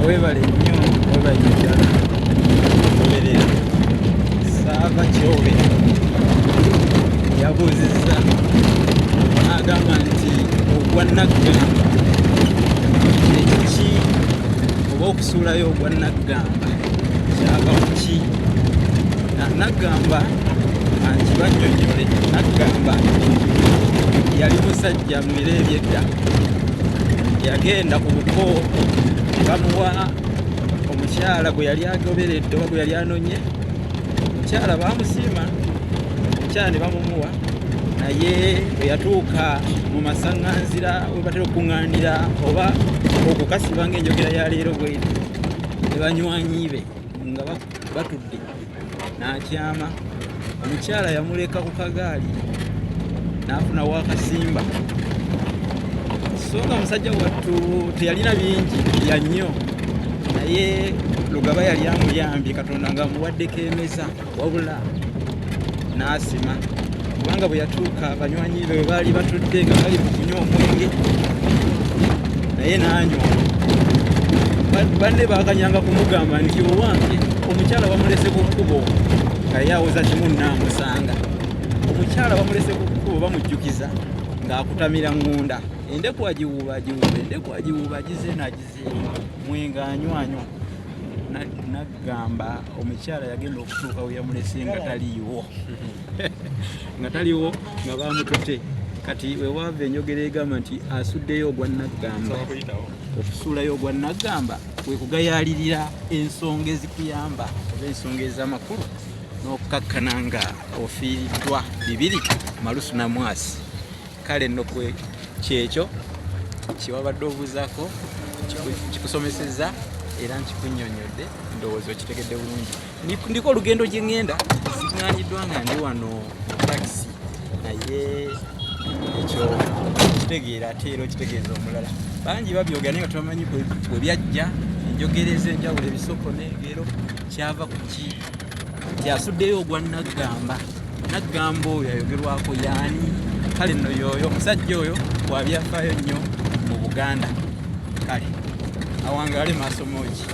webale nnyo webayitana oberera Saava Kyobe yabuuzizza n'agamba nti ogwannaggamba ekiki oba okusuulayo ogwannaggamba kyava ku ki naggamba anti bannyonnyole naggamba yali musajja mu biro ebyedda yagenda ku buko bamuwa omukyala gwe yali agoberedde oba gwe yali anonye omukyala bamusiima omukyala ne bamumuwa naye bwe yatuuka mu masaŋŋanzira we batera okuŋŋaanira oba okukasiba ng'enjogera ya leero bweri ne banywanyi be nga batudde n'akyama omukyala yamuleka ku kagaali n'afunawo akasimba so nga musajja wattu teyalina bingi bya nnyo naye Lugaba yali amuyambye Katonda nga amuwaddeko emeza wabula n'asima kubanga bwe yatuuka abanywanyi be bwe baali batudde nga bali mu kunywa omwenge naye n'anywa banne baakanyanga kumugamba nti owange omukyala bamulese ku kkubo nga yawoza kimu naamusanga omukyala bamulese ku kkubo bamujjukiza ng'akutamira ŋŋunda endeku agiwuuba endeku agiwuuba agize mwenga anywanywa naggamba omukyala yagenda okutuuka we yamulese nga taliiwo nga bamutute kati wewaava enjogera egamba nti asuddeyo ogwannaggamba okusuulayo ogwannaggamba kwe kugayaalirira ensonga ezikuyamba oba ensonga ez'amakulu n'okkakkana nga ofiiriddwa bibiri malusu na mwasi kale nno kyekyo kiwabadde obuuzaako kikusomesezza era nkikunnyonnyodde ndowooza okitegedde bulungi ndiko olugendo gye ŋŋenda siŋŋaanyiddwa nga ndi wano takisi naye ekyo kitegeera ate era okitegeeza omulala bangi babyogera naye nga tebamanyi bwe byajja enjogera ez'enjawulo ebisoko n'engero kyava ku ki tyasuddeyo ogwannaggamba naggamba oyo ayogerwako yaani kale nno yoyo omusajja oyo wabyafaayo nnyo mu Buganda kale awangaale maaso mooki